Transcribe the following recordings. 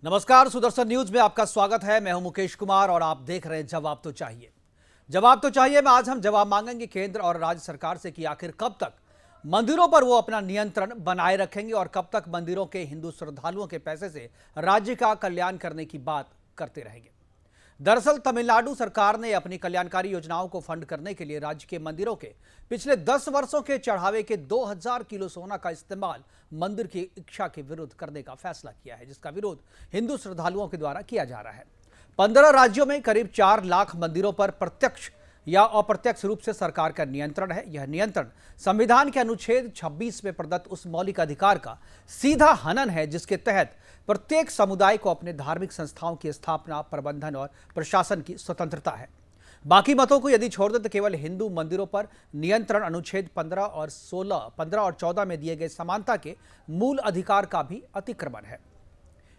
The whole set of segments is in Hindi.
नमस्कार, सुदर्शन न्यूज में आपका स्वागत है। मैं हूं मुकेश कुमार और आप देख रहे हैं जवाब तो चाहिए। जवाब तो चाहिए में आज हम जवाब मांगेंगे केंद्र और राज्य सरकार से कि आखिर कब तक मंदिरों पर वो अपना नियंत्रण बनाए रखेंगे और कब तक मंदिरों के हिंदू श्रद्धालुओं के पैसे से राज्य का कल्याण करने की बात करते रहेंगे। दरअसल तमिलनाडु सरकार ने अपनी कल्याणकारी योजनाओं को फंड करने के लिए राज्य के मंदिरों के पिछले 10 वर्षों के चढ़ावे के 2000 किलो सोना का इस्तेमाल मंदिर की इच्छा के विरुद्ध करने का फैसला किया है, जिसका विरोध हिंदू श्रद्धालुओं के द्वारा किया जा रहा है। 15 राज्यों में करीब 4 लाख मंदिरों पर प्रत्यक्ष या अप्रत्यक्ष रूप से सरकार का नियंत्रण है। यह नियंत्रण संविधान के अनुच्छेद 26 में प्रदत्त उस मौलिक अधिकार का सीधा हनन है जिसके तहत प्रत्येक समुदाय को अपने धार्मिक संस्थाओं की स्थापना, प्रबंधन और प्रशासन की स्वतंत्रता है। बाकी मतों को यदि छोड़ दें तो केवल हिंदू मंदिरों पर नियंत्रण अनुच्छेद 15 और 14 में दिए गए समानता के मूल अधिकार का भी अतिक्रमण है।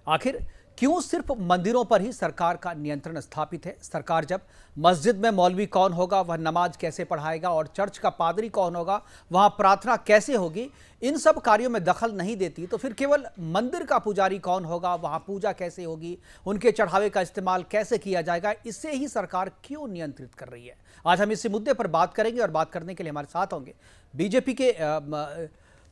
आखिर क्यों सिर्फ मंदिरों पर ही सरकार का नियंत्रण स्थापित है? सरकार जब मस्जिद में मौलवी कौन होगा, वह नमाज कैसे पढ़ाएगा और चर्च का पादरी कौन होगा, वहां प्रार्थना कैसे होगी, इन सब कार्यों में दखल नहीं देती तो फिर केवल मंदिर का पुजारी कौन होगा, वहां पूजा कैसे होगी, उनके चढ़ावे का इस्तेमाल कैसे किया जाएगा, इससे ही सरकार क्यों नियंत्रित कर रही है? आज हम इसी मुद्दे पर बात करेंगे और बात करने के लिए हमारे साथ होंगे बीजेपी के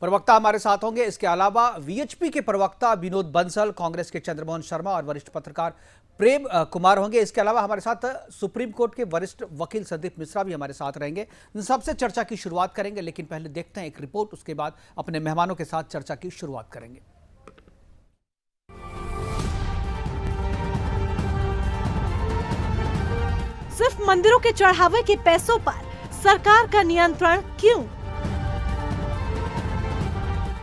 प्रवक्ता हमारे साथ होंगे। इसके अलावा वीएचपी के प्रवक्ता विनोद बंसल, कांग्रेस के चंद्रमोहन शर्मा और वरिष्ठ पत्रकार प्रेम कुमार होंगे। इसके अलावा हमारे साथ सुप्रीम कोर्ट के वरिष्ठ वकील संदीप मिश्रा भी हमारे साथ रहेंगे। इन सबसे चर्चा की शुरुआत करेंगे, लेकिन पहले देखते हैं एक रिपोर्ट, उसके बाद अपने मेहमानों के साथ चर्चा की शुरुआत करेंगे। सिर्फ मंदिरों के चढ़ावे के पैसों पर सरकार का नियंत्रण क्यों?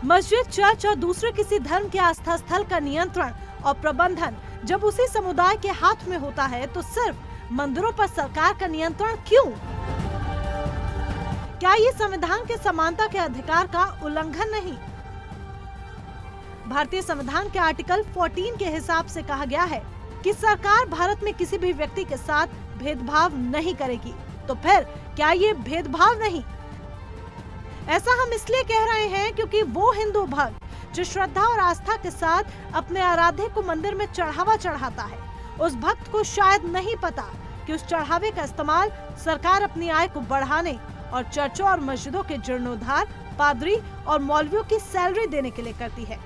मस्जिद, चर्च और दूसरे किसी धर्म के आस्था स्थल का नियंत्रण और प्रबंधन जब उसी समुदाय के हाथ में होता है तो सिर्फ मंदिरों पर सरकार का नियंत्रण क्यों? क्या ये संविधान के समानता के अधिकार का उल्लंघन नहीं? भारतीय संविधान के आर्टिकल 14 के हिसाब से कहा गया है कि सरकार भारत में किसी भी व्यक्ति के साथ भेदभाव नहीं करेगी। तो फिर क्या ये भेदभाव नहीं? ऐसा हम इसलिए कह रहे हैं क्योंकि वो हिंदू भक्त जो श्रद्धा और आस्था के साथ अपने आराध्य को मंदिर में चढ़ावा चढ़ाता है, उस भक्त को शायद नहीं पता कि उस चढ़ावे का इस्तेमाल सरकार अपनी आय को बढ़ाने और चर्चों और मस्जिदों के जीर्णोद्धार, पादरी और मौलवियों की सैलरी देने के लिए करती है।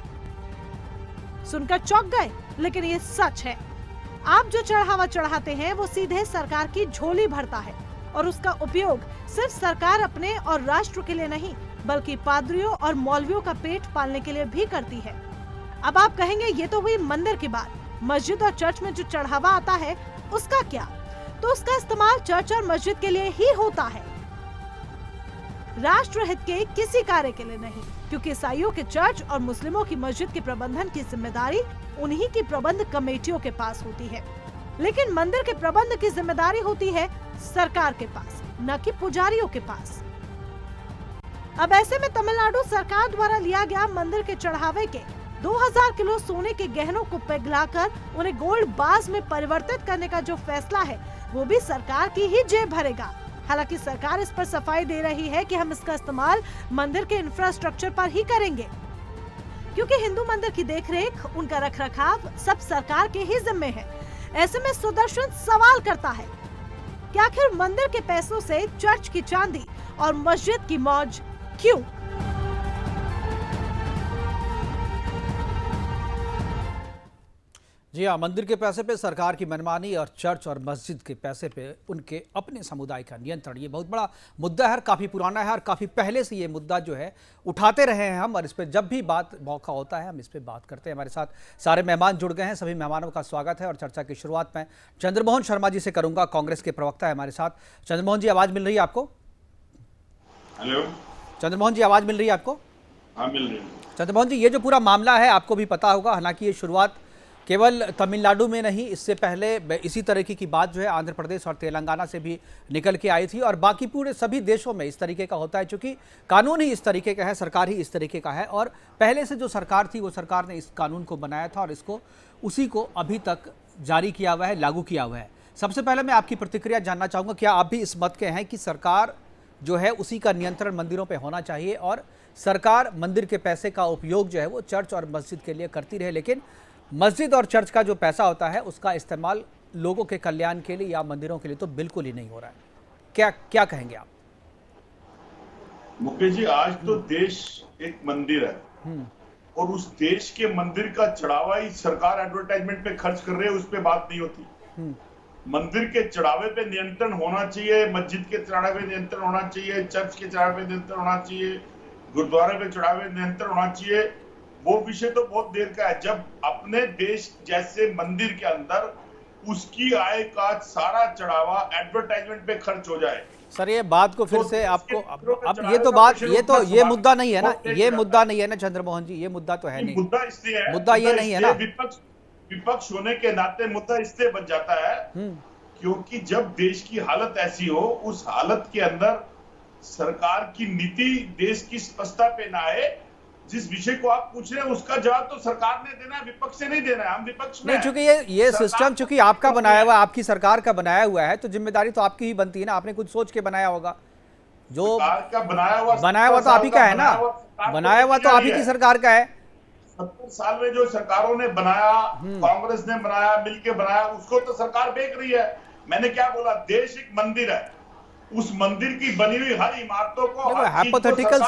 सुनकर चौंक गए, लेकिन ये सच है। आप जो चढ़ावा चढ़ाते हैं वो सीधे सरकार की झोली भरता है और उसका उपयोग सिर्फ सरकार अपने और राष्ट्र के लिए नहीं बल्कि पादरियों और मौलवियों का पेट पालने के लिए भी करती है। अब आप कहेंगे ये तो हुई मंदिर की बात, मस्जिद और चर्च में जो चढ़ावा आता है उसका क्या? तो उसका इस्तेमाल चर्च और मस्जिद के लिए ही होता है, राष्ट्रहित के किसी कार्य के लिए नहीं, क्योंकि ईसाइयों के चर्च और मुस्लिमों की मस्जिद के प्रबंधन की जिम्मेदारी उन्हीं की प्रबंध कमेटियों के पास होती है, लेकिन मंदिर के प्रबंध की जिम्मेदारी होती है सरकार के पास, न कि पुजारियों के पास। अब ऐसे में तमिलनाडु सरकार द्वारा लिया गया मंदिर के चढ़ावे के 2000 किलो सोने के गहनों को पिघलाकर उन्हें गोल्ड बार्स में परिवर्तित करने का जो फैसला है वो भी सरकार की ही जेब भरेगा। हालांकि सरकार इस पर सफाई दे रही है कि हम इसका इस्तेमाल मंदिर के इंफ्रास्ट्रक्चर पर ही करेंगे, क्योंकि हिंदू मंदिर की देखरेख, उनका रखरखाव सब सरकार के ही जिम्मे है। ऐसे में सुदर्शन सवाल करता है कि आखिर मंदिर के पैसों से चर्च की चांदी और मस्जिद की मौज क्यों? जी हाँ, मंदिर के पैसे पे सरकार की मनमानी और चर्च और मस्जिद के पैसे पे उनके अपने समुदाय का नियंत्रण, ये बहुत बड़ा मुद्दा है, काफ़ी पुराना है और काफ़ी पहले से ये मुद्दा जो है उठाते रहे हैं हम, और इस पर जब भी मौका होता है हम इस पर बात करते हैं। हमारे साथ सारे मेहमान जुड़ गए हैं, सभी मेहमानों का स्वागत है और चर्चा की शुरुआत मैं चंद्रमोहन शर्मा जी से करूँगा। कांग्रेस के प्रवक्ता है हमारे साथ। चंद्रमोहन जी, आवाज़ मिल रही है आपको? हेलो चंद्रमोहन जी, आवाज़ मिल रही है आपको? हाँ, मिल रही है। चंद्रमोहन जी, ये जो पूरा मामला है आपको भी पता होगा, हालांकि ये शुरुआत केवल तमिलनाडु में नहीं, इससे पहले इसी तरीके की बात जो है आंध्र प्रदेश और तेलंगाना से भी निकल के आई थी और बाकी पूरे सभी देशों में इस तरीके का होता है, क्योंकि कानून ही इस तरीके का है, सरकार ही इस तरीके का है और पहले से जो सरकार थी वो सरकार ने इस कानून को बनाया था और इसको उसी को अभी तक जारी किया हुआ है, लागू किया हुआ है। सबसे पहले मैं आपकी प्रतिक्रिया जानना चाहूँगा, क्या आप भी इस मत के हैं कि सरकार जो है उसी का नियंत्रण मंदिरों पे होना चाहिए और सरकार मंदिर के पैसे का उपयोग जो है वो चर्च और मस्जिद के लिए करती रहे, लेकिन मस्जिद और चर्च का जो पैसा होता है उसका इस्तेमाल लोगों के कल्याण के लिए या मंदिरों के लिए तो बिल्कुल ही नहीं हो रहा है। क्या क्या कहेंगे आप? मुकेश जी, आज तो देश एक मंदिर है और उस देश के मंदिर का चढ़ावा ही सरकार एडवर्टाइजमेंट पे खर्च कर रही है, उस पे बात नहीं होती। मंदिर के चढ़ावे पे नियंत्रण होना चाहिए, मस्जिद के चढ़ावे पे नियंत्रण होना चाहिए, चर्च के चढ़ावे पे नियंत्रण होना चाहिए, गुरुद्वारे पे चढ़ावे पे नियंत्रण होना चाहिए। वो विषय तो बहुत देर का है। जब अपने देश जैसे मंदिर के अंदर उसकी आय का सारा चढ़ावा एडवर्टाइजमेंट पे खर्च हो जाए। सर ये बात को फिर तो से आपको मंदिरों पे अब चढ़ावे ये तो का बात विषय ये तो उतना ये सवाल मुद्दा नहीं है ना, बहुत तेज ये चढ़ा मुद्दा नहीं है ना चंद्रमोहन जी, ये मुद्दा तो है नहीं। मुद्दा इसलिए है, मुद्दा ये नहीं है ना। विपक्ष होने के नाते मुद्दा इसलिए बन जाता है क्योंकि जब देश की हालत ऐसी हो, उस हालत के अंदर सरकार की नीति देश की स्पष्टता पे ना आए। जिस विषय को आप पूछ रहे हैं उसका जवाब तो सरकार ने देना है, विपक्ष से नहीं देना है। हम विपक्ष में नहीं, चूंकि ये सिस्टम चूंकि आपका बनाया हुआ है, आपकी सरकार का बनाया हुआ है, तो जिम्मेदारी तो आपकी ही बनती है ना। आपने कुछ सोच के बनाया होगा। जो सरकार का बनाया हुआ तो आप ही का है ना, बनाया हुआ तो आप ही की सरकार का है। 70 साल में जो सरकारों ने बनाया, कांग्रेस ने बनाया, मिलके बनाया, उसको तो सरकार बेच रही है। मैंने क्या बोला, देश एक मंदिर है, उस मंदिर की बनी हुई हर इमारतों को हाइपोथेटिकल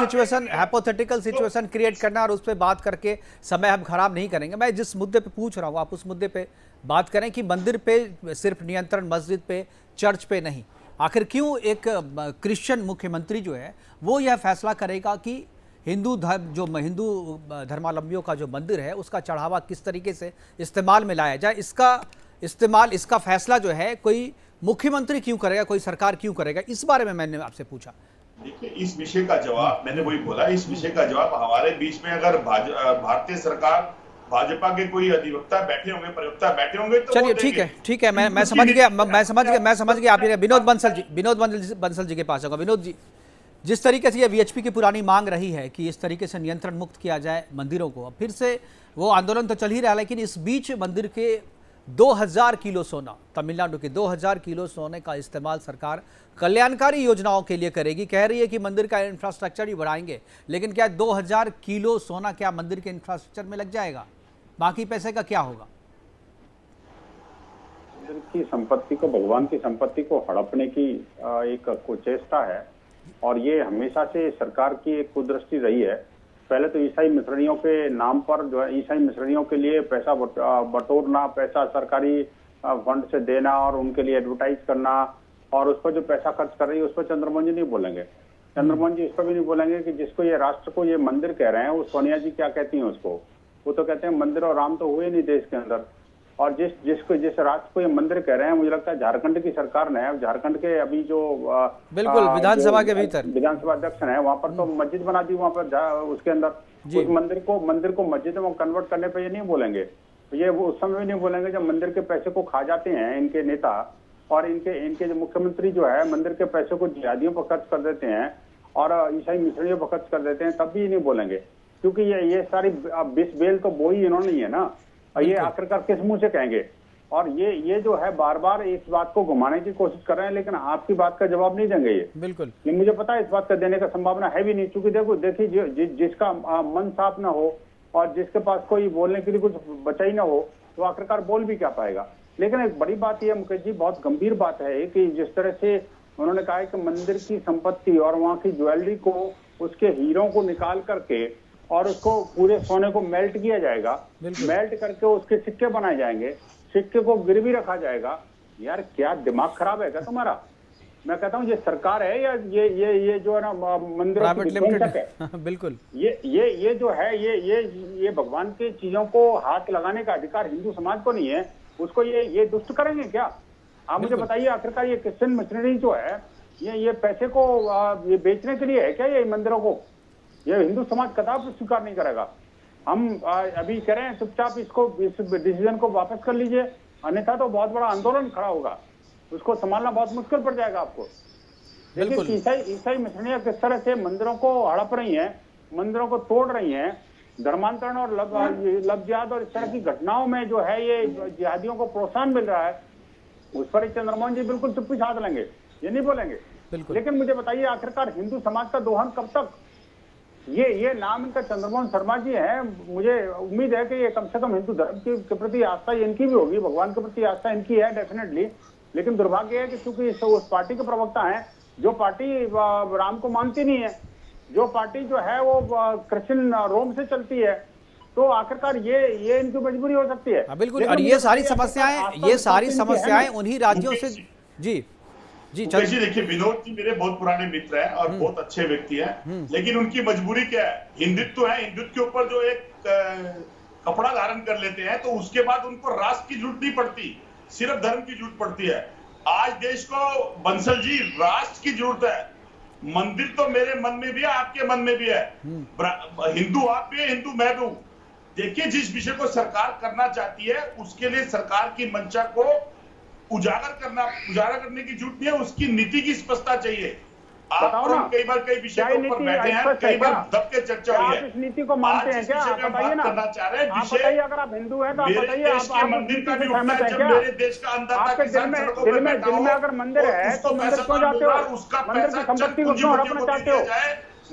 सिचुएशन क्रिएट करना और उस पर बात करके समय हम खराब नहीं करेंगे। मैं जिस मुद्दे पे पूछ रहा हूँ आप उस मुद्दे पे बात करें कि मंदिर पे सिर्फ नियंत्रण, मस्जिद पे, चर्च पे नहीं। आखिर क्यों एक क्रिश्चियन मुख्यमंत्री जो है वो यह फैसला करेगा कि हिंदू धर्मावलंबियों का जो मंदिर है उसका चढ़ावा किस तरीके से इस्तेमाल में लाया जाए? इसका फैसला जो है कोई मुख्यमंत्री क्यों करेगा, कोई सरकार क्यों करेगा? इस बारे में मैंने आपसे पूछा। देखिए, इस विषय का जवाब मैंने वही बोला, इस विषय का जवाब हमारे बीच में अगर भारतीय सरकार, भाजपा के कोई अधिवक्ता बैठे होंगे, प्रवक्ता बैठे होंगे तो चलिए ठीक है, मैं समझ गया। आप विनोद बंसल जी के पास आऊंगा। विनोद जी, जिस तरीके से ये वीएचपी की पुरानी मांग रही है कि इस तरीके से नियंत्रण मुक्त किया जाए मंदिरों को, अब फिर से वो आंदोलन तो चल ही रहा है, लेकिन इस बीच मंदिर के 2000 किलो सोना, तमिलनाडु के 2000 किलो सोने का इस्तेमाल सरकार कल्याणकारी योजनाओं के लिए करेगी। कह रही है कि मंदिर का इंफ्रास्ट्रक्चर ही बढ़ाएंगे, लेकिन क्या 2000 किलो सोना क्या मंदिर के इंफ्रास्ट्रक्चर में लग जाएगा? बाकी पैसे का क्या होगा? मंदिर की संपत्ति को, भगवान की संपत्ति को हड़पने की एक कुचेष्टा है और ये हमेशा से सरकार की एक कुदृष्टि रही है। पहले तो ईसाई मिशनरियों के नाम पर जो है, ईसाई मिशनरियों के लिए पैसा बटोरना, पैसा सरकारी फंड से देना और उनके लिए एडवर्टाइज करना, और उस पर जो पैसा खर्च कर रही है उस पर चंद्रमोहन जी नहीं बोलेंगे। चंद्रमोहन जी इस पर भी नहीं बोलेंगे कि जिसको ये राष्ट्र को ये मंदिर कह रहे हैं, वो सोनिया जी क्या कहती हैं उसको? वो तो कहते हैं मंदिर और राम तो हुए नहीं देश के अंदर। और जिस राष्ट्र को ये मंदिर कह रहे हैं, मुझे लगता है झारखंड की सरकार ने, झारखंड के अभी जो बिल्कुल विधानसभा के भीतर विधानसभा अध्यक्ष है, वहां पर तो मस्जिद बना दी, वहां पर उसके अंदर उस मंदिर को मस्जिद में कन्वर्ट करने पे ये नहीं बोलेंगे। तो ये वो उस समय भी नहीं बोलेंगे जब मंदिर के पैसे को खा जाते हैं इनके नेता, और इनके जो मुख्यमंत्री जो है मंदिर के पैसे को जिहादियों पर खर्च कर देते हैं और ईसाई मिशनरियों पर खर्च कर देते हैं, तब भी नहीं बोलेंगे। क्योंकि ये सारी बेल तो बोई इन्होंने ही है ना, और ये आखिरकार किस मुंह से कहेंगे? और ये जो है बार बार इस बात को घुमाने की कोशिश कर रहे हैं, लेकिन आपकी बात का जवाब नहीं देंगे ये। बिल्कुल, ये मुझे पता है इस बात का देने का संभावना है भी नहीं, क्योंकि देखिए जिसका मन साफ ना हो और जिसके पास कोई बोलने के लिए कुछ बचा ही ना हो, तो आखिरकार बोल भी क्या पाएगा। लेकिन एक बड़ी बात यह मुकेश जी, बहुत गंभीर बात है कि जिस तरह से उन्होंने कहा है कि मंदिर की संपत्ति और वहां की ज्वेलरी को, उसके हीरों को निकाल करके और उसको पूरे सोने को मेल्ट किया जाएगा, मेल्ट करके उसके सिक्के बनाए जाएंगे, सिक्के को गिरवी रखा जाएगा। यार क्या दिमाग खराब है क्या तुम्हारा? मैं कहता हूँ ये सरकार है या ये जो है ना मंदिरों की विध्वंसक है। बिल्कुल, ये जो है ये भगवान की चीजों को हाथ लगाने का अधिकार हिंदू समाज को नहीं है, उसको ये दुष्ट करेंगे क्या? आप मुझे बताइए, आखिरकार ये क्रिश्चियन मिशनरी जो है ये पैसे को ये बेचने के लिए है क्या? ये मंदिरों को ये हिंदू समाज कदापि स्वीकार नहीं करेगा। हम अभी कह रहे हैं चुपचाप इस डिसीजन को वापस कर लीजिए, अन्यथा तो बहुत बड़ा आंदोलन खड़ा होगा, उसको संभालना बहुत मुश्किल पड़ जाएगा आपको। देखिए ईसाई मिशनरियां किस तरह से मंदिरों को हड़प रही हैं, मंदिरों को तोड़ रही हैं, धर्मांतरण और लब जिहाद और इस तरह की घटनाओं में जो है ये जिहादियों को प्रोत्साहन मिल रहा है, उस पर चंद्रमोहन जी बिल्कुल चुप्पी साध लेंगे, ये नहीं बोलेंगे। लेकिन मुझे बताइए आखिरकार हिंदू समाज का दोहन कब तक? ये नाम इनका चंद्रमोहन शर्मा जी है। मुझे उम्मीद है कि ये कम से कम हिंदू धर्म के प्रति आस्था इनकी भी होगी, भगवान के प्रति आस्था इनकी है डेफिनेटली। लेकिन दुर्भाग्य है कि चूंकि उस पार्टी के प्रवक्ता हैं जो पार्टी राम को मानती नहीं है, जो पार्टी जो है वो क्रिश्चियन रोम से चलती है, तो आखिरकार ये इनकी मजबूरी हो सकती है। बिल्कुल। और ये सारी समस्याएं उन्हीं राज्यों से। जी जी जी देखिए, विनोद जी मेरे बहुत पुराने मित्र हैं और बहुत अच्छे व्यक्ति हैं, लेकिन उनकी मजबूरी क्या है? हिंदुत्व है, हिंदुत्व के ऊपर जो एक कपड़ा धारण कर लेते हैं तो उसके बाद उनको राष्ट्र की जरूरत नहीं पड़ती, सिर्फ धर्म की जरूरत पड़ती है। आज देश को बंसल जी राष्ट्र की जरूरत है। मंदिर तो मेरे मन में भी है, आपके मन में भी है। हिंदू आप भी है, हिंदू मैं भी हूं। देखिए, जिस विषय को सरकार करना चाहती है उसके लिए सरकार की मंशा को उजागर करने की जरूरत नहीं है, उसकी नीति की स्पष्टता चाहिए। आप कई बार कई विषय के ऊपर बैठे हैं, कई बार दब के चर्चा हुई है। इस नीति को मानते हैं क्या? आप बताइए ना, करना चाह रहे हैं आप बताइए। अगर आप हिंदू हैं तो आप बताइए, आप मंदिर का भी सहमत है क्या? मेरे देश का अंदर आपके दिल में अगर मंदिर है तो मंदिर क्यों जाते हो? मंदिर की संपत्ति को क्यों हड़पना चाहते हो?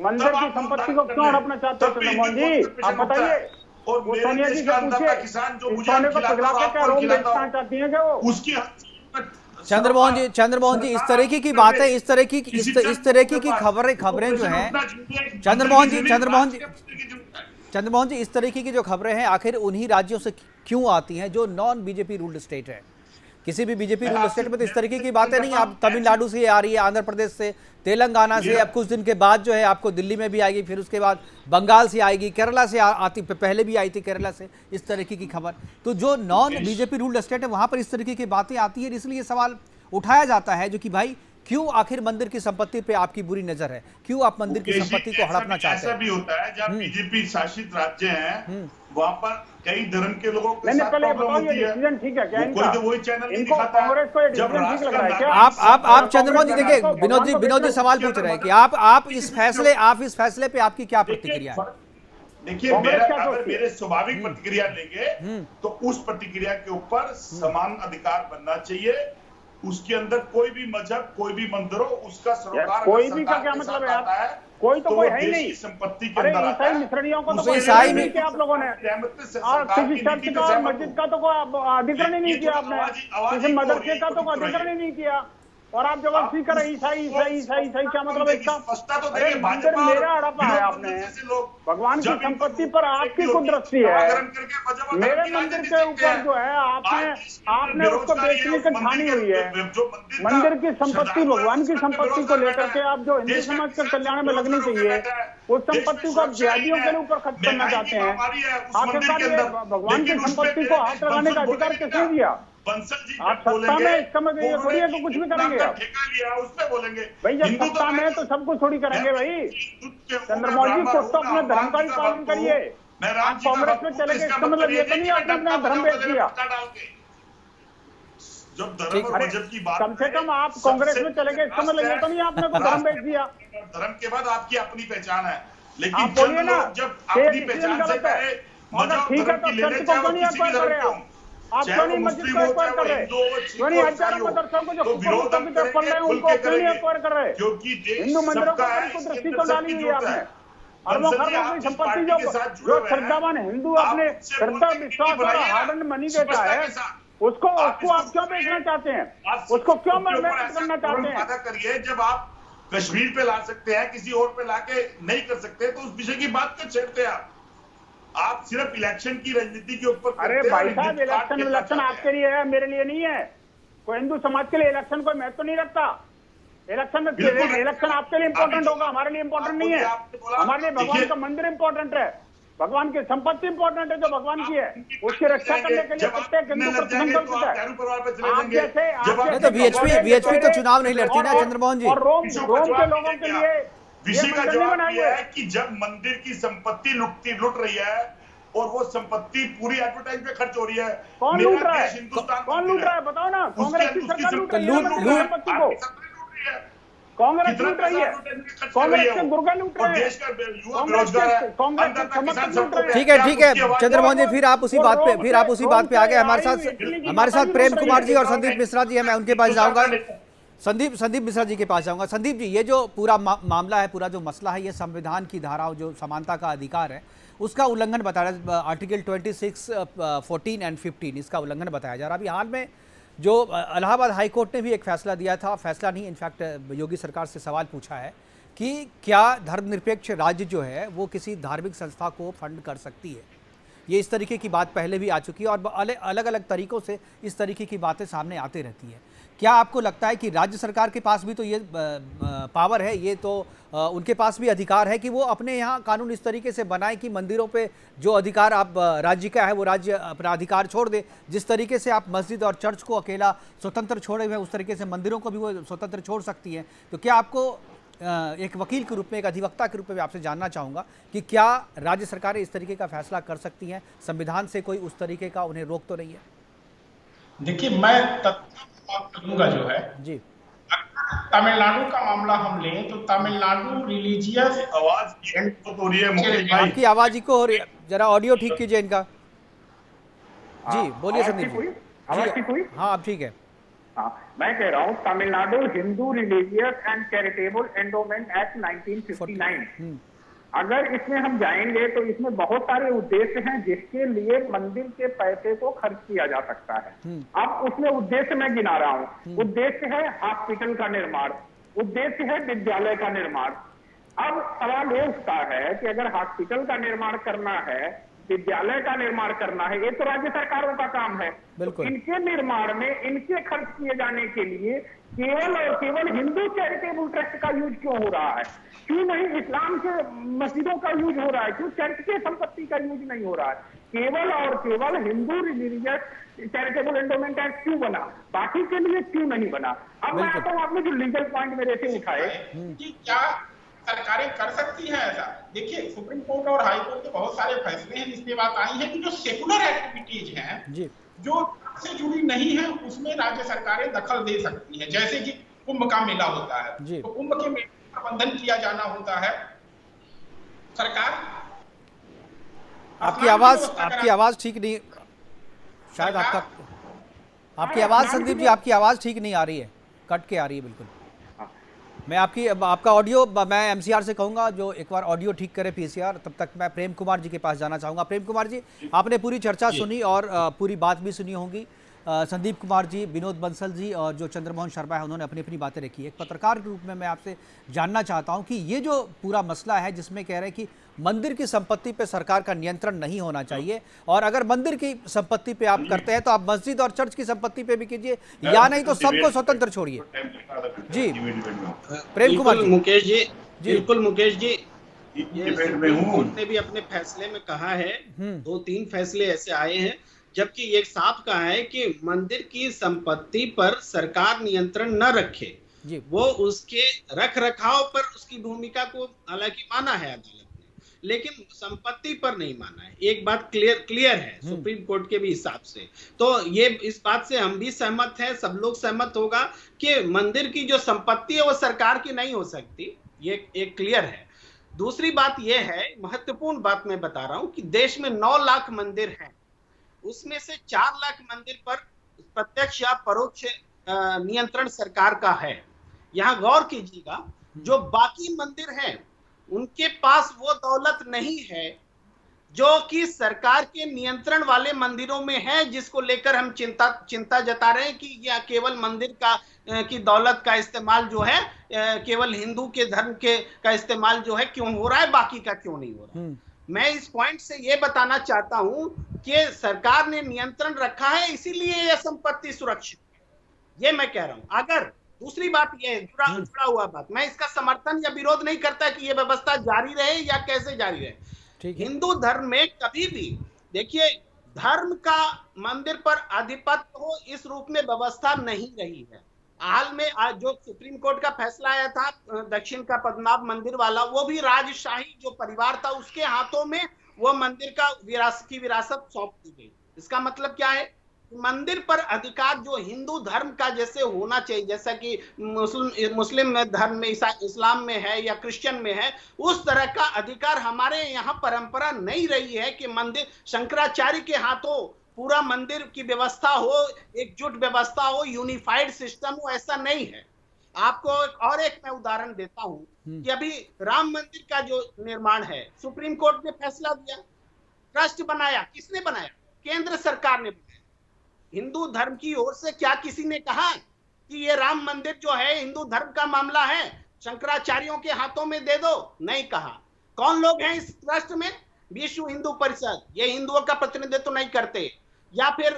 मंदिर की संपत्ति को क्यों हड़पना चाहते हो चंद्रमोहन जी? आप बताइए। और सोनिया जी से पूछिए, किसान जो मुझे सोने को पिघला के क्या रोम बेचना चाहती है क्या वो? उसकी चंद्रमोहन जी इस तरीके की बातें, इस तरह की खबरें जो हैं चंद्रमोहन जी इस तरीके की जो खबरें हैं आखिर उन्हीं राज्यों से क्यों आती हैं जो नॉन बीजेपी रूल्ड स्टेट है? किसी भी बीजेपी रूल्ड स्टेट में तो इस तरीके की बातें नहीं। आप तमिलनाडु से आ रही है, आंध्र प्रदेश से, तेलंगाना से, अब कुछ दिन के बाद जो है आपको दिल्ली में भी आएगी, फिर उसके बाद बंगाल से आएगी, केरला से आती, पहले भी आई थी केरला से इस तरीके की खबर। तो जो नॉन बीजेपी रूल्ड स्टेट है वहां पर इस तरीके की बातें आती है, इसलिए सवाल उठाया जाता है जो कि भाई क्यों आखिर मंदिर की संपत्ति पे आपकी बुरी नजर है, क्यों आप मंदिर की संपत्ति को हड़पना चाहते हैं? ऐसा भी होता है जब बीजेपी शासित राज्य हैं वहां पर कई धर्म के लोगों के नहीं, साथ पहले प्रॉब्लम बताओ, ये होती है। डिसीजन ठीक है क्या इनका? कोई तो वही चैनल नहीं इनको दिखाता है। कांग्रेस को ये जब डिसीजन ठीक लग रहा है क्या? आप चंद्रमोहन जी देखिए, विनोद जी सवाल पूछ रहे हैं कि आप इस फैसले पे आपकी क्या प्रतिक्रिया है? देखिए, अगर मेरे स्वाभाविक प्रतिक्रिया लेंगे तो उस प्रतिक्रिया के ऊपर समान अधिकार बनना चाहिए। उसके अंदर कोई भी मजहब, कोई भी मंदिर हो, उसका सरोकार कोई भी का क्या मतलब है यार? कोई तो कोई है ही नहीं। संपत्ति के अरे अंदर ईसाई मिशनरियों को तो उसमें कोई ईसाई नहीं किया आप लोगों ने, और किसी चर्च का और मस्जिद का तो कोई अधिग्रहण ही नहीं किया आपने, किसी मदरसे का तो अधिग्रहण ही नहीं किया। और आप जबरदस्ती कर रहे ईसाई क्या मतलब इसका? अरे मंदिर मेरा हड़पा है आपने, भगवान की संपत्ति पर आपकी कुदरती है। मेरे मंदिर के ऊपर जो है आपने उसको बेचने की ठानी हुई है। मंदिर की संपत्ति, भगवान की संपत्ति को लेकर के आप जो हिंदू समाज के कल्याण में लगनी चाहिए, उस संपत्ति को आप जिहादियों के ऊपर खर्च करना चाहते हैं। आखिरकार भगवान की संपत्ति को हाथ लगाने का अधिकार किसने दिया? आप सत्ता में इस समय ये थोड़ी है तो कुछ भी करेंगे आप भाई। जब सत्ता में तो सब कुछ थोड़ी करेंगे भाई। चंद्रमोहन जी कुछ तो अपने धर्म का भी पालन करिए। आप कांग्रेस में चले गए इसका मतलब ये तो नहीं आपने अपना धर्म बेच दिया। जब धर्म और मजहब की बात, कम से कम आप कांग्रेस में चले गए इसका मतलब ये तो नहीं आपने को धर्म बेच दिया। धर्म के बाद आपकी अपनी पहचान है, आप लेकिन बोलिए ना, जब अपनी पहचान से करे ठीक है तो चर्च को क्यों नहीं एक्वायर कर रहे आप क्यों नहीं मस्जिद को एक्वायर कर रहे? क्यों नहीं हजारों मदरसों को जो कुफर की तरफ पढ़ रहे हैं उनको क्यों नहीं एक्वायर कर रहे? हिंदू मंदिरों को को दृष्टि तो डाली हुई है आपने। अरबों खरबों की संपत्ति जो श्रद्धावान हिंदू अपने श्रद्धा विश्वास और हार्ड एंड मनी देता है, उसको आप क्यों बेचना चाहते हैं? उसको क्यों महसूस करना चाहते हैं? वादा करिए, जब आप कश्मीर पे ला सकते हैं, किसी और पे लाके नहीं कर सकते तो उस विषय की बात क्यों छेड़ते हैं आप सिर्फ इलेक्शन की राजनीति के ऊपर? अरे भाई साहब, इलेक्शन आपके लिए है, मेरे लिए नहीं है। कोई हिंदू समाज के लिए इलेक्शन कोई महत्व नहीं रखता। इलेक्शन आपके लिए इम्पोर्टेंट होगा, हमारे लिए इम्पोर्टेंट नहीं है। हमारे लिए भगवान का मंदिर इम्पोर्टेंट है, भगवान की संपत्ति इम्पोर्टेंट है जो भगवान की है, उसकी रक्षा करने के लिए प्रत्येक हिंदू प्रतिसंकल्पित है। तो बीएचपी तो चुनाव नहीं लड़ती ना चंद्रमोहन जी। और रोम के लोगों के लिए विषय का जवाब ये है कि जब मंदिर की संपत्ति लुट रही है और वो संपत्ति पूरी एडवर्टाइज पे खर्च हो रही है, कौन लूट रहा है? कौन लूट रहा है बताओ ना? कांग्रेस की सरकार लूट रही है संपत्ति को। कांग्रेस लूट रही है, कांग्रेस के गुर्गा लूट रहे हैं, कांग्रेस के समर्थक लूट रहे हैं। ठीक है चंद्रमोहन जी, फिर आप उसी बात पे आ गए। हमारे साथ प्रेम कुमार जी और संदीप मिश्रा जी हैं, मैं उनके पास जाऊंगा। संदीप मिश्रा जी के पास जाऊंगा। संदीप जी, ये जो पूरा मामला है, पूरा जो मसला है, ये संविधान की धाराओं, जो समानता का अधिकार है, उसका उल्लंघन बताया जा रहा है। आर्टिकल 26, 14 एंड 15 इसका उल्लंघन बताया जा रहा है। अभी हाल में जो इलाहाबाद हाई कोर्ट ने भी एक फैसला दिया था, फैसला नहीं, इनफैक्ट योगी सरकार से सवाल पूछा है कि क्या धर्मनिरपेक्ष राज्य जो है वो किसी धार्मिक संस्था को फंड कर सकती है। ये इस तरीके की बात पहले भी आ चुकी है और अलग अलग तरीकों से इस तरीके की बातें सामने आती रहती है। क्या आपको लगता है कि राज्य सरकार के पास भी तो ये पावर है, ये तो उनके पास भी अधिकार है कि वो अपने यहाँ कानून इस तरीके से बनाए कि मंदिरों पे जो अधिकार आप राज्य का है वो राज्य अपना अधिकार छोड़ दे। जिस तरीके से आप मस्जिद और चर्च को अकेला स्वतंत्र छोड़े हुए हैं, उस तरीके से मंदिरों को भी वो स्वतंत्र छोड़ सकती है। तो क्या आपको एक वकील के रूप में, एक अधिवक्ता के रूप में आपसे जानना चाहूँगा कि क्या राज्य सरकारें इस तरीके का फैसला कर सकती हैं? संविधान से कोई उस तरीके का उन्हें रोक तो नहीं है? देखिए, मैं बात करूंगा जो है जी। तमिलनाडु का मामला हम लें तो तमिलनाडु रिलीजियस आवाज हो रही है मुकेश भाई, आपकी आवाज ही को हो रही है, जरा ऑडियो ठीक कीजिए इनका। जी बोलिए संदीप जी। आवाज ठीक हुई? हाँ अब ठीक है। हाँ, मैं कह रहा हूँ Tamil Nadu Hindu religious and charitable endowment act 1959, अगर इसमें हम जाएंगे तो इसमें बहुत सारे उद्देश्य हैं जिसके लिए मंदिर के पैसे को खर्च किया जा सकता है। अब उसमें उद्देश्य मैं गिना रहा हूँ। उद्देश्य है हॉस्पिटल का निर्माण, उद्देश्य है विद्यालय का निर्माण। अब सवाल ये उठता है कि अगर हॉस्पिटल का निर्माण करना है, विद्यालय का निर्माण करना है, ये तो राज्य सरकारों का काम है। तो इनके निर्माण में इनके खर्च किए जाने के लिए केवल और केवल हिंदू चैरिटेबल ट्रस्ट का यूज क्यों हो रहा है? क्यों नहीं इस्लाम के मस्जिदों का यूज हो रहा है? क्यों चर्च के संपत्ति का यूज नहीं हो रहा है? केवल और केवल Hindu religious charitable endowment act क्यों बना, बाकी के लिए क्यों नहीं बना? अब मैं आता हूँ, आपने जो लीगल पॉइंट मेरे से उठाए कि क्या सरकारें कर सकती हैं ऐसा। देखिए, सुप्रीम कोर्ट और हाई कोर्ट के बहुत सारे फैसले हैं जिसमें बात आई है कि जो सेकुलर एक्टिविटीज हैं जो से जुड़ी नहीं है उसमें राज्य सरकारें दखल दे सकती हैं। जैसे कि कुंभ का मेला होता है तो कुंभ के मेले का प्रबंधन किया जाना होता है, सरकार। आपकी आवाज ठीक नहीं, शायद आपकी आवाज संदीप जी, आपकी आवाज ठीक नहीं आ रही है, कट के आ रही है बिल्कुल। मैं आपका ऑडियो मैं एमसीआर से कहूंगा जो एक बार ऑडियो ठीक करे पीसीआर। तब तक मैं प्रेम कुमार जी के पास जाना चाहूंगा। प्रेम कुमार जी, आपने पूरी चर्चा सुनी और पूरी बात भी सुनी होगी। संदीप कुमार जी, विनोद बंसल जी और जो चंद्रमोहन शर्मा है, उन्होंने अपनी अपनी बातें रखी। एक पत्रकार के रूप में मैं आपसे जानना चाहता हूं कि ये जो पूरा मसला है जिसमें कह रहे हैं कि मंदिर की संपत्ति पे सरकार का नियंत्रण नहीं होना चाहिए, और अगर मंदिर की संपत्ति पे आप करते हैं तो आप मस्जिद और चर्च की संपत्ति पे भी कीजिए, या नहीं तो सबको स्वतंत्र छोड़िए। जी प्रेम कुमार जी। मुकेश जी, बिल्कुल मुकेश जी, सुप्रीम कोर्ट ने भी अपने फैसले में कहा है, 2-3 फैसले ऐसे आए हैं जबकि ये साफ कहा है कि मंदिर की संपत्ति पर सरकार नियंत्रण न रखे, वो उसके रख रखाव पर उसकी भूमिका को हालांकि माना है अदालत ने, लेकिन संपत्ति पर नहीं माना है। एक बात क्लियर है सुप्रीम कोर्ट के भी हिसाब से। तो ये इस बात से हम भी सहमत हैं, सब लोग सहमत होगा कि मंदिर की जो संपत्ति है वो सरकार की नहीं हो सकती, ये एक क्लियर है। दूसरी बात ये है, महत्वपूर्ण बात मैं बता रहा हूं कि देश में 9 लाख मंदिर हैं, उसमें से 4 लाख मंदिर पर प्रत्यक्ष या परोक्ष नियंत्रण सरकार का है। यहां गौर कीजिएगा, जो बाकी मंदिर हैं उनके पास वो दौलत नहीं है जो कि सरकार के नियंत्रण वाले मंदिरों में है, जिसको लेकर हम चिंता जता रहे हैं कि यह केवल मंदिर की दौलत का इस्तेमाल जो है केवल हिंदू के धर्म का इस्तेमाल जो है क्यों हो रहा है, बाकी का क्यों नहीं हो रहा। मैं इस पॉइंट से ये बताना चाहता हूं कि सरकार ने नियंत्रण रखा है, इसीलिए यह संपत्ति सुरक्षित है, ये मैं कह रहा हूं। अगर दूसरी बात यह है, जुड़ा हुआ बात, मैं इसका समर्थन या विरोध नहीं करता कि यह व्यवस्था जारी रहे या कैसे जारी रहे। हिंदू धर्म में कभी भी देखिए धर्म का मंदिर पर आधिपत्य हो इस रूप में व्यवस्था नहीं रही है। हाल में आज जो सुप्रीम कोर्ट का फैसला आया था दक्षिण का पद्मनाभ मंदिर वाला, वो भी राजशाही जो परिवार था उसके हाथों में वो मंदिर का विरासत सौंप दी गई। इसका मतलब क्या है, मंदिर पर अधिकार जो हिंदू धर्म का जैसे होना चाहिए, जैसा कि मुस्लिम धर्म में, इस्लाम में है या क्रिश्चियन में है, उस तरह का अधिकार हमारे यहाँ परंपरा नहीं रही है कि मंदिर शंकराचार्य के हाथों पूरा मंदिर की व्यवस्था हो, एकजुट व्यवस्था हो, यूनिफाइड सिस्टम हो, ऐसा नहीं है। आपको और एक मैं उदाहरण देता हूं कि अभी राम मंदिर का जो निर्माण है, सुप्रीम कोर्ट ने फैसला दिया, ट्रस्ट बनाया। किसने बनाया? केंद्र सरकार ने बनाया। हिंदू धर्म की ओर से क्या किसी ने कहा कि ये राम मंदिर जो है हिंदू धर्म का मामला है, शंकराचार्यों के हाथों में दे दो? नहीं कहा। कौन लोग हैं इस ट्रस्ट में? विश्व हिंदू परिषद, ये हिंदुओं का प्रतिनिधित्व नहीं करते, या फिर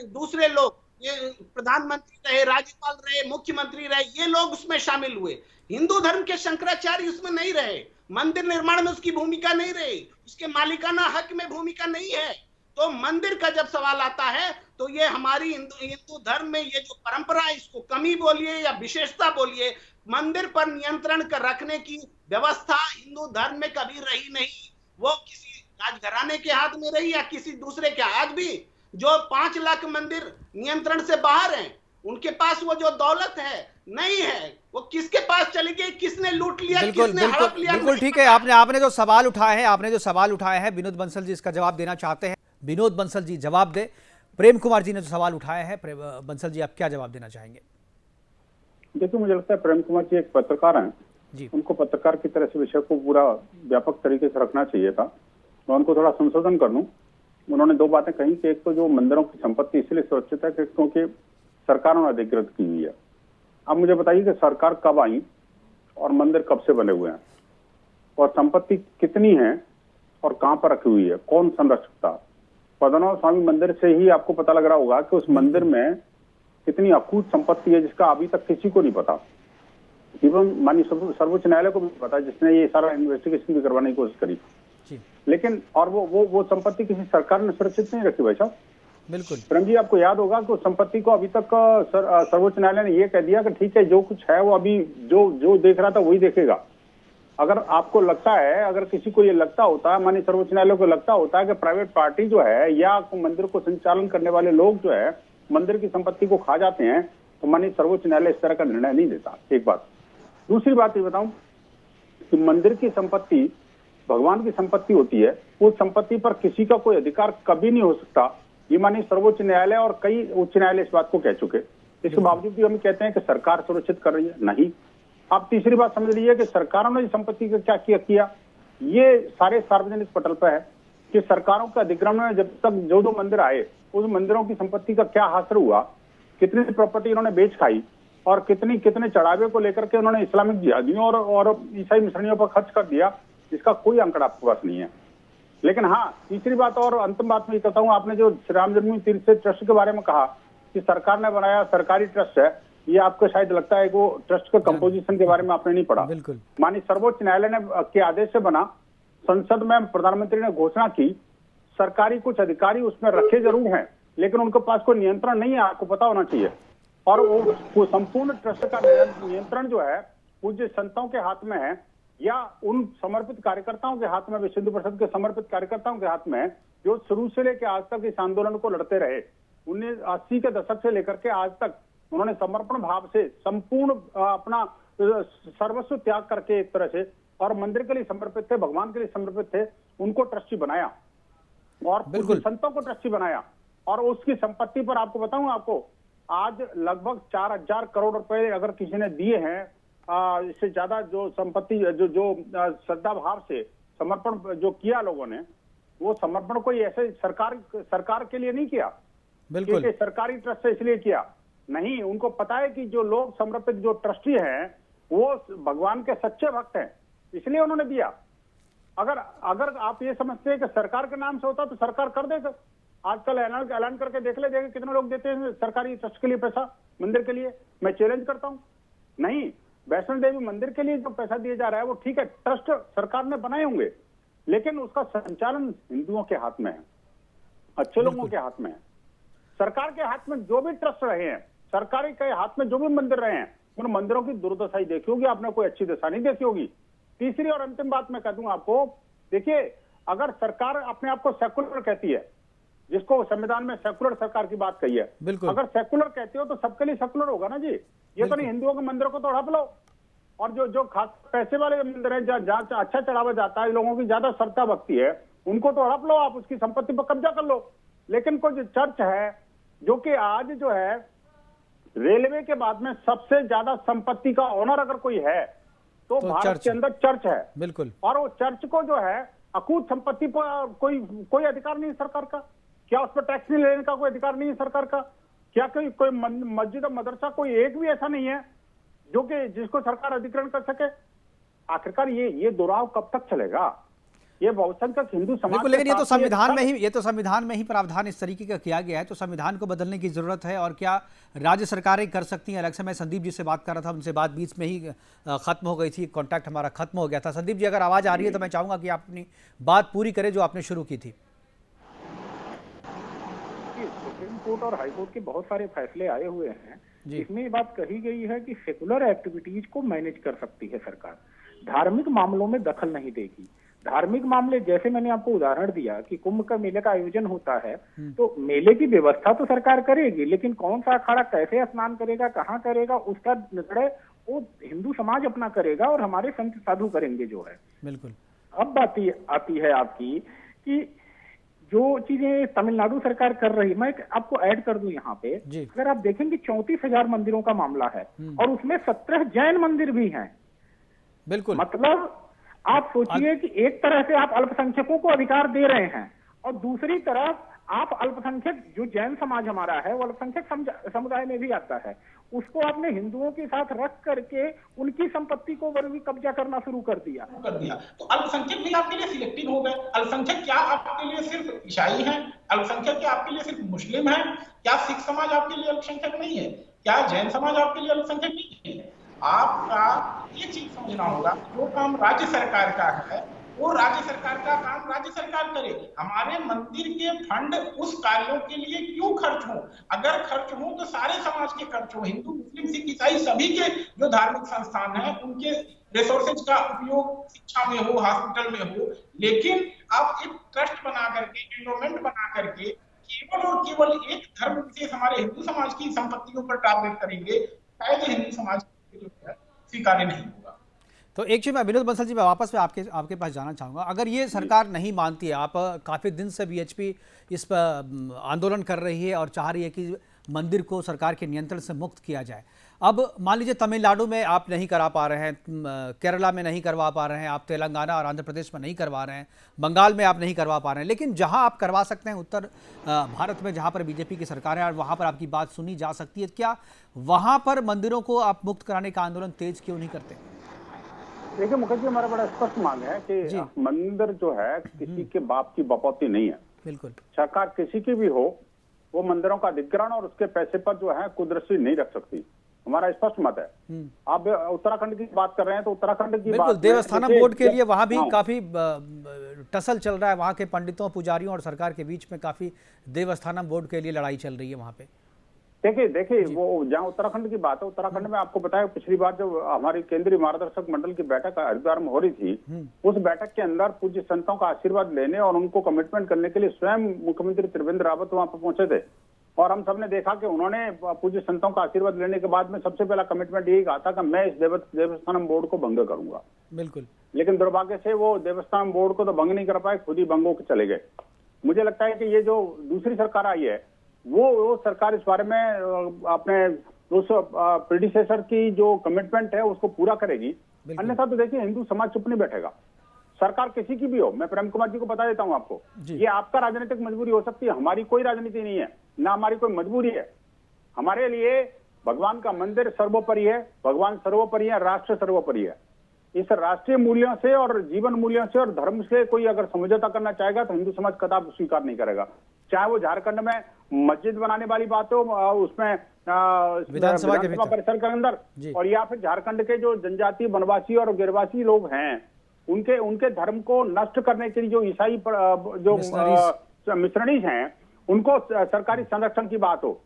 दूसरे लोग, ये प्रधानमंत्री रहे, राज्यपाल रहे, मुख्यमंत्री रहे, ये लोग उसमें शामिल हुए। हिंदू धर्म के शंकराचार्य उसमें नहीं रहे, मंदिर निर्माण में उसकी भूमिका नहीं रही, उसके मालिकाना हक में भूमिका नहीं है। तो मंदिर का जब सवाल आता है तो ये हमारी हिंदू धर्म में ये जो परंपरा है, इसको कमी बोलिए या विशेषता बोलिए, मंदिर पर नियंत्रण कर रखने की व्यवस्था हिंदू धर्म में कभी रही नहीं। वो किसी राजघराने के हाथ में रही या किसी दूसरे के। आज भी जो 5 लाख मंदिर नियंत्रण से बाहर हैं, उनके पास वो जो दौलत है नहीं है, वो किसके पास चली गई, किसने लूट लिया, किसने हड़प लिया? बिल्कुल ठीक है। आपने जो सवाल उठाए हैं विनोद बंसल जी इसका जवाब देना चाहते हैं। विनोद बंसल जी जवाब दे। प्रेम कुमार जी ने जो सवाल उठाए हैं, बंसल जी आप क्या जवाब देना चाहेंगे? देखिए, मुझे लगता है प्रेम कुमार जी एक पत्रकार हैं जी, उनको पत्रकार की तरह से विषय को पूरा व्यापक तरीके से रखना चाहिए था। मैं उनको थोड़ा संशोधन कर दूं। उन्होंने 2 बातें कही कि एक तो जो मंदिरों की संपत्ति इसलिए सुरक्षित है क्योंकि सरकारों ने अधिकृत की हुई है। अब मुझे बताइए कि सरकार कब आई और मंदिर कब से बने हुए हैं, और संपत्ति कितनी है और कहां पर रखी हुई है, कौन संरक्षक था? पद्मनाभ स्वामी मंदिर से ही आपको पता लग रहा होगा कि उस मंदिर में कितनी अकूत संपत्ति है जिसका अभी तक किसी को नहीं पता। इवन माननीय सर्वोच्च न्यायालय को भी पता, जिसने ये सारा इन्वेस्टिगेशन भी करवाने की कोशिश करी। लेकिन और वो संपत्ति किसी सरकार ने सुरक्षित नहीं रखी भाई साहब। बिल्कुल प्रेम जी, आपको याद होगा कि उस संपत्ति को अभी तक सर्वोच्च न्यायालय ने ये कह दिया कि ठीक है, जो कुछ है वो अभी जो देख रहा था वही देखेगा। अगर आपको लगता है, अगर किसी को ये लगता होता है, माननीय सर्वोच्च न्यायालय को लगता होता है कि प्राइवेट पार्टी जो है या मंदिर को संचालन करने वाले लोग जो है मंदिर की संपत्ति को खा जाते हैं, तो माननीय सर्वोच्च न्यायालय इस तरह का निर्णय नहीं देता। एक बात। दूसरी बात ये बताऊं कि मंदिर की संपत्ति भगवान की संपत्ति होती है, उस संपत्ति पर किसी का कोई अधिकार कभी नहीं हो सकता। ये माननीय सर्वोच्च न्यायालय और कई उच्च न्यायालय इस बात को कह चुके। इसके बावजूद भी हम कहते हैं कि सरकार सुरक्षित कर रही है, नहीं। आप तीसरी बात समझ लीजिए कि सरकारों ने संपत्ति का क्या किया, ये सारे सार्वजनिक पटल पर है कि सरकारों के अधिग्रहण में जब तक जो मंदिर आए, उस मंदिरों की संपत्ति का क्या हासिल हुआ, कितनी प्रॉपर्टी इन्होंने बेच खाई और कितने चढ़ावे को लेकर के उन्होंने इस्लामिक जिहादियों और ईसाई मिशनरियों पर खर्च कर दिया, इसका कोई आंकड़ा आपके पास नहीं है। लेकिन हाँ, तीसरी बात और अंतिम बात मैं ये कहता हूँ, आपने जो श्री राम जन्मभूमि तीर्थ ट्रस्ट के बारे में कहा कि सरकार ने बनाया, सरकारी ट्रस्ट है, ये आपको शायद लगता है कि वो ट्रस्ट के कंपोजिशन के बारे में आपने नहीं पढ़ा। बिल्कुल। माननीय सर्वोच्च न्यायालय ने के आदेश से बना, संसद में प्रधानमंत्री ने घोषणा की, सरकारी कुछ अधिकारी उसमें रखे जरूर हैं लेकिन उनके पास कोई नियंत्रण नहीं है, आपको पता होना चाहिए। और वो संपूर्ण ट्रस्ट का नियंत्रण जो है पूज्य संतों के हाथ में है या उन समर्पित कार्यकर्ताओं के हाथ में, विश्व हिंदू परिषद के समर्पित कार्यकर्ताओं के हाथ में, जो शुरू से लेकर आज तक इस आंदोलन को लड़ते रहे। 1980 के दशक से लेकर के आज तक उन्होंने समर्पण भाव से संपूर्ण अपना सर्वस्व त्याग करके एक तरह से और मंदिर के लिए समर्पित थे, भगवान के लिए समर्पित थे, उनको ट्रस्टी बनाया और संतों को ट्रस्टी बनाया। और उसकी संपत्ति पर आपको बताऊं, आपको आज लगभग 4000 करोड़ रुपए अगर किसी ने दिए हैं, इससे ज्यादा जो संपत्ति जो श्रद्धा भाव से समर्पण जो किया लोगों ने, वो समर्पण कोई ऐसे सरकार के लिए नहीं किया, बिल्कुल सरकारी ट्रस्ट से इसलिए किया नहीं। उनको पता है कि जो लोग समर्पित जो ट्रस्टी हैं वो भगवान के सच्चे भक्त हैं, इसलिए उन्होंने दिया। अगर आप ये समझते हैं कि सरकार के नाम से होता तो सरकार कर देगा। आजकल ऐलान करके देख ले कितने लोग देते हैं सरकारी ट्रस्ट के लिए पैसा मंदिर के लिए। मैं चैलेंज करता हूं, नहीं, वैष्णो देवी मंदिर के लिए जो पैसा दिया जा रहा है वो ठीक है, ट्रस्ट सरकार ने बनाए होंगे, लेकिन उसका संचालन हिंदुओं के हाथ में है, अच्छे लोगों के हाथ में है। सरकार के हाथ में जो भी ट्रस्ट रहे हैं, सरकारी के हाथ में जो भी मंदिर रहे हैं, उन मंदिरों की दुर्दशा ही देखी होगी आपने, कोई अच्छी दशा नहीं देखी होगी। तीसरी और अंतिम बात मैं कह दूं आपको, देखिए, अगर सरकार अपने आप को सेकुलर कहती है, जिसको संविधान में सेकुलर सरकार की बात कही है, अगर सेकुलर कहते हो तो सबके लिए सेकुलर होगा ना जी। ये तो नहीं हिंदुओं के मंदिरों को तो हड़प लो, और जो खास पैसे वाले मंदिर हैं जहाँ अच्छा चढ़ावा जाता है, लोगों की ज्यादा श्रद्धा भक्ति है, उनको तो हड़प लो, आप उसकी संपत्ति पर कब्जा कर लो। लेकिन कोई जो चर्च है जो कि आज जो है रेलवे के बाद में सबसे ज्यादा संपत्ति का ओनर अगर कोई है तो भारत चर्च के अंदर चर्च है। बिल्कुल। और वो चर्च को जो है अकूत संपत्ति पर कोई अधिकार नहीं है सरकार का। क्या उस पर टैक्स नहीं लेने का कोई अधिकार नहीं है सरकार का? क्या कोई मस्जिद और मदरसा कोई एक भी ऐसा नहीं है जो कि जिसको सरकार अधिग्रहण कर सके? आखिरकार ये दुराव कब तक चलेगा? ये बहुसंख्यक हिंदू समाज, बिल्कुल, लेकिन ये तो संविधान में ही प्रावधान इस तरीके का किया गया है, तो संविधान को बदलने की जरूरत है। और क्या राज्य सरकारें कर सकती हैं? अलग से मैं संदीप जी से बात कर रहा था, उनसे बात बीच में ही खत्म हो गई थी, कॉन्टैक्ट हमारा खत्म हो गया था। संदीप जी, अगर आवाज आ रही है तो मैं चाहूंगा कि आप अपनी बात पूरी करें जो आपने शुरू की थी। सुप्रीम कोर्ट और हाई कोर्ट के बहुत सारे फैसले आए हुए हैं, इसमें ये बात कही गई है कि सेकुलर एक्टिविटीज को मैनेज कर सकती है सरकार, धार्मिक मामलों में दखल नहीं देगी। धार्मिक मामले, जैसे मैंने आपको उदाहरण दिया कि कुंभ का मेले का आयोजन होता है, तो मेले की व्यवस्था तो सरकार करेगी, लेकिन कौन सा अखाड़ा कैसे स्नान करेगा, कहाँ करेगा, उसका निर्णय वो हिंदू समाज अपना करेगा और हमारे संत साधु करेंगे जो है। बिल्कुल। अब बात आती है आपकी कि जो चीजें तमिलनाडु सरकार कर रही, मैं आपको ऐड कर दूं यहाँ पे, अगर आप देखेंगे 34,000 मंदिरों का मामला है और उसमें 17 जैन मंदिर भी हैं। बिल्कुल। मतलब आप सोचिए कि एक तरह से आप अल्पसंख्यकों को अधिकार दे रहे हैं और दूसरी तरफ आप अल्पसंख्यक, जो जैन समाज हमारा है वो अल्पसंख्यक समुदाय में भी आता है, उसको आपने हिंदुओं के साथ रख करके उनकी संपत्ति को भी कब्जा करना शुरू कर दिया। तो अल्पसंख्यक भी आपके लिए सिलेक्टिव हो गए। अल्पसंख्यक क्या आपके लिए सिर्फ ईसाई हैं? अल्पसंख्यक क्या आपके लिए सिर्फ मुस्लिम है? क्या सिख समाज आपके लिए अल्पसंख्यक नहीं है? क्या जैन समाज आपके लिए अल्पसंख्यक नहीं है? आपका ये चीज समझना होगा, जो काम राज्य सरकार का है वो राज्य सरकार का काम राज्य सरकार करे। हमारे मंदिर के फंड उस कार्यों के लिए क्यों खर्च हो? अगर खर्च हो तो सारे समाज के खर्च हो, हिंदू मुस्लिम सिख ईसाई सभी के जो धार्मिक संस्थान हैं उनके रिसोर्सेज का उपयोग शिक्षा में हो, हॉस्पिटल में हो। लेकिन आप एक ट्रस्ट बना करके, एंडोमेंट बना करके केवल और केवल एक धर्म विशेष हमारे हिंदू समाज की संपत्तियों पर टारगेट करेंगे, शायद हिंदू समाज स्वीकार्य नहीं होगा। तो एक चीज मैं विनोद बंसल जी, मैं वापस में आपके पास जाना चाहूंगा। अगर ये सरकार नहीं मानती है, आप काफी दिन से बीएचपी इस पर आंदोलन कर रही है और चाह रही है कि मंदिर को सरकार के नियंत्रण से मुक्त किया जाए। अब मान लीजिए तमिलनाडु में आप नहीं करा पा रहे हैं, केरला में नहीं करवा पा रहे हैं, आप तेलंगाना और आंध्र प्रदेश में नहीं करवा रहे हैं, बंगाल में आप नहीं करवा पा रहे हैं, लेकिन जहां आप करवा सकते हैं उत्तर भारत में जहां पर बीजेपी की सरकार है और वहां पर आपकी बात सुनी जा सकती है, क्या वहां पर मंदिरों को आप मुक्त कराने का आंदोलन तेज क्यों नहीं करते? देखिए मुखर्जी, हमारा बड़ा स्पष्ट मांग है कि मंदिर जो है किसी के बाप की बपौती नहीं है। बिल्कुल। सरकार किसी की भी हो, वो मंदिरों का अधिग्रहण और उसके पैसे पर जो है कुदरती नहीं रख सकती। हमारा स्पष्ट मत है। आप उत्तराखंड की बात कर रहे हैं तो उत्तराखंड की बात, देवस्थानम बोर्ड के लिए वहां भी काफी टसल चल रहा है, वहां के पंडितों पुजारियों और सरकार के बीच में काफी देवस्थानम बोर्ड के लिए लड़ाई चल रही है वहां पे। देखिए वो जहाँ उत्तराखंड की बात है, उत्तराखंड में आपको बताया पिछली बार जब हमारी केंद्रीय मार्गदर्शक मंडल की बैठक हरिद्वार में हो रही थी, उस बैठक के अंदर पूज्य संतों का आशीर्वाद लेने और उनको कमिटमेंट करने के लिए स्वयं मुख्यमंत्री त्रिवेंद्र रावत वहां पर पहुंचे थे और हम सबने देखा कि उन्होंने पूज्य संतों का आशीर्वाद लेने के बाद में सबसे पहला कमिटमेंट यही कहा था कि मैं इस देवस्थानम बोर्ड को भंग करूंगा। बिल्कुल। लेकिन दुर्भाग्य से वो देवस्थानम बोर्ड को तो भंग नहीं कर पाए, खुद ही भंग होकर चले गए। मुझे लगता है कि ये जो दूसरी सरकार आई है वो सरकार इस बारे में अपने उस प्रेडिसेसर की जो कमिटमेंट है उसको पूरा करेगी, अन्यथा तो देखिए हिंदू समाज चुप नहीं बैठेगा। सरकार किसी की भी हो, मैं प्रेम कुमार जी को बता देता हूं आपको, ये आपका राजनीतिक मजबूरी हो सकती है, हमारी कोई राजनीति नहीं है, ना हमारी कोई मजबूरी है। हमारे लिए भगवान का मंदिर सर्वोपरि है, भगवान सर्वोपरि है, राष्ट्र सर्वोपरि है। इस राष्ट्रीय मूल्यों से और जीवन मूल्यों से और धर्म से कोई अगर समझौता करना चाहेगा तो हिंदू समाज कदापि स्वीकार नहीं करेगा। चाहे वो झारखंड में मस्जिद बनाने वाली बात हो, उसमें विधानसभा परिसर के अंदर, और या फिर झारखंड के जो जनजातीय वनवासी और गिरवासी लोग हैं उनके धर्म को नष्ट करने के लिए जो ईसाई जो मिशनरीज हैं उनको सरकारी संरक्षण की बात हो,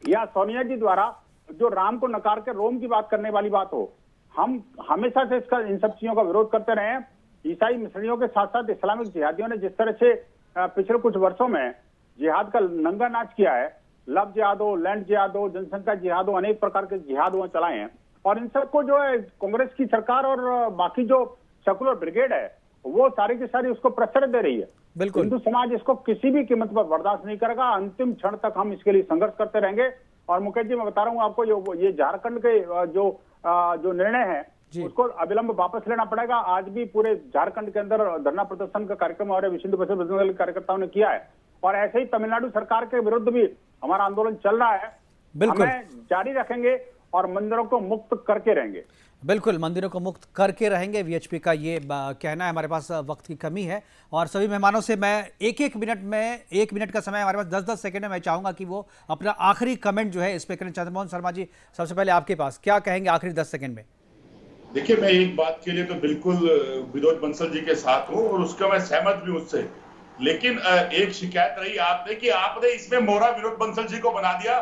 या सोनिया जी द्वारा जो राम को नकार के रोम की बात करने वाली बात हो, हम हमेशा से इन सब चीजों का विरोध करते रहे हैं। ईसाई मिशनरियों के साथ साथ इस्लामिक जिहादियों ने जिस तरह से पिछले कुछ वर्षों में जिहाद का नंगा नाच किया है, लव जिहाद हो, लैंड जिहाद हो, जनसंख्या जिहाद हो, अनेक प्रकार के जिहाद वहां चलाए हैं, और इन सबको जो है कांग्रेस की सरकार और बाकी जो सेकुलर ब्रिगेड है वो सारी की सारी उसको प्रश्रय दे रही है। बिल्कुल। हिंदू समाज इसको किसी भी कीमत पर बर्दाश्त नहीं करेगा। अंतिम क्षण तक हम इसके लिए संघर्ष करते रहेंगे और मुकेश जी मैं बता रहा हूँ आपको, ये झारखंड के जो निर्णय है उसको अविलंब वापस लेना पड़ेगा। आज भी पूरे झारखंड के अंदर धरना प्रदर्शन का कार्यक्रम हमारे विश्व हिंदू परिषद बजरंग दल के कार्यकर्ताओं ने किया है, और ऐसे ही तमिलनाडु सरकार के विरुद्ध भी हमारा आंदोलन चल रहा है। हमें जारी रखेंगे और मंदिरों को मुक्त करके रहेंगे। बिल्कुल, मंदिरों को मुक्त करके रहेंगे, वीएचपी का ये कहना है। हमारे पास वक्त की कमी है और सभी मेहमानों से मैं एक मिनट का समय हमारे पास 10-10 सेकंड में मैं चाहूंगा कि वो अपना आखिरी कमेंट जो है इस पे करें। चंद्रमोहन शर्मा जी, सबसे पहले आपके पास क्या कहेंगे आखिरी 10 सेकंड में? देखिए, मैं एक बात के लिए तो बिल्कुल विनोद बंसल जी के साथ हूँ और उसका मैं सहमत भी उससे, लेकिन एक शिकायत रही आपने कि आपने इसमें मोहरा विनोद बंसल जी को बना दिया,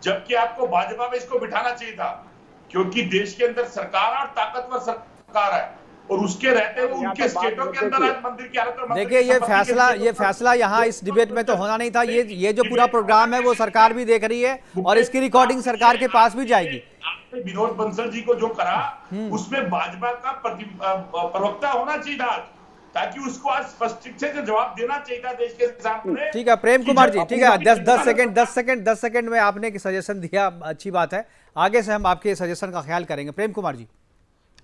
जबकि आपको भाजपा में इसको बिठाना चाहिए था, क्योंकि देश के अंदर सरकार और ताकतवर सरकार है और उसके रहते हुए उनके स्टेटों के अंदर आज मंदिर की हालत। देखिए, ये फैसला यहाँ इस डिबेट में तो होना नहीं था। ये जो पूरा प्रोग्राम है वो सरकार भी देख रही है और इसकी रिकॉर्डिंग सरकार के पास भी जाएगी। आपने विनोद बंसल जी को जो करा उसमें भाजपा का प्रवक्ता होना चाहिए था, ताकि उसको आज स्पष्ट से जवाब देना चाहिए था देश के सामने। ठीक है प्रेम कुमार जी, ठीक है, 10 सेकंड में आपने एक सजेशन दिया, अच्छी बात है। आगे से हम आपके सजेशन का ख्याल करेंगे। प्रेम कुमार जी।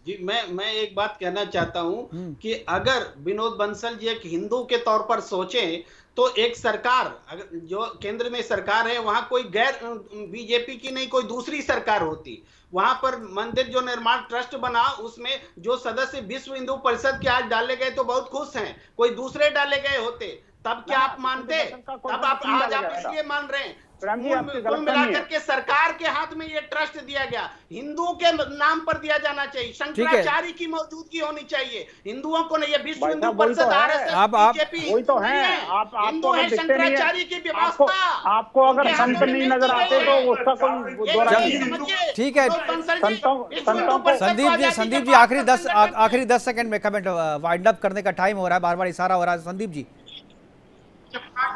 जी, मैं एक बात कहना चाहता हूं कि अगर विनोद बंसल जी एक हिंदू के तौर पर सोचें तो एक सरकार, अगर जो केंद्र में सरकार है वहां कोई गैर बीजेपी की नहीं कोई दूसरी सरकार होती, वहां पर मंदिर जो निर्माण ट्रस्ट बना उसमें जो सदस्य विश्व हिंदू परिषद के आज डाले गए तो बहुत खुश हैं, कोई दूसरे डाले गए होते तब क्या आप मानते? तब आज आप इसलिए मान रहे हैं। कुल मिलाकर के सरकार के हाथ में ये ट्रस्ट दिया गया, हिंदुओं के नाम पर दिया जाना चाहिए, शंकराचार्य की मौजूदगी होनी चाहिए, हिंदुओं को नहीं। ये विश्व हिंदू परिषद, आरएसएस, बीजेपी वही तो है। हिंदू है, शंकराचार्य की व्यवस्था। आपको अगर संत नहीं नजर आते तो उसका कोई ठीक है। संदीप जी आखिरी 10 सेकंड में कमेंट वाइंड अप करने का टाइम हो रहा है, बार बार इशारा हो रहा है। संदीप जी,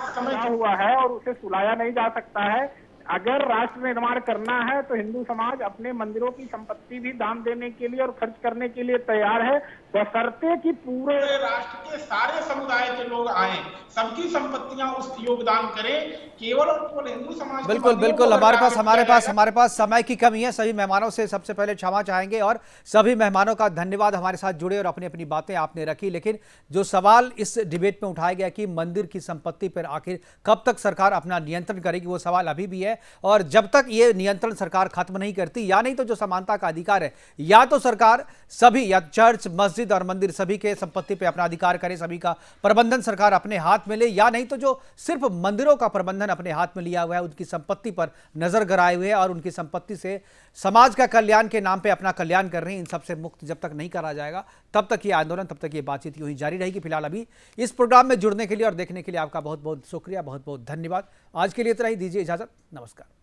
समय हुआ है और उसे सुलाया नहीं जा सकता है। अगर राष्ट्र निर्माण करना है तो हिंदू समाज अपने मंदिरों की संपत्ति भी दान देने के लिए और खर्च करने के लिए तैयार है, बशर्ते कि पूरे राष्ट्र के सारे समुदाय के लोग आए, सबकी संपत्तियां उस योगदान करें, केवल और केवल हिंदू समाज। बिल्कुल हमारे पास समय की कमी है। सभी मेहमानों से सबसे पहले क्षमा चाहेंगे और सभी मेहमानों का धन्यवाद, हमारे साथ जुड़े और अपनी अपनी बातें आपने रखी। लेकिन जो सवाल इस डिबेट में उठाया गया कि मंदिर की संपत्ति पर आखिर कब तक सरकार अपना नियंत्रण करेगी, वो सवाल अभी भी है। और जब तक ये नियंत्रण सरकार खत्म नहीं करती, या नहीं तो जो समानता का अधिकार है, या तो सरकार सभी, या चर्च, मस्जिद और मंदिर सभी के संपत्ति पे अपना अधिकार करे, सभी का प्रबंधन सरकार अपने हाथ में ले, या नहीं तो जो सिर्फ मंदिरों का प्रबंधन अपने हाथ में लिया हुआ है, उनकी संपत्ति पर नजर गड़ाए हुए और उनकी संपत्ति से समाज का कल्याण के नाम पे अपना कल्याण कर रहे हैं, इन सबसे मुक्त जब तक नहीं करा जाएगा तब तक ये आंदोलन, तब तक ये बातचीत यूं ही जारी रहेगी। फिलहाल अभी इस प्रोग्राम में जुड़ने के लिए और देखने के लिए आपका बहुत बहुत शुक्रिया, बहुत बहुत धन्यवाद। आज के लिए इतना ही, दीजिए इजाजत, नमस्कार।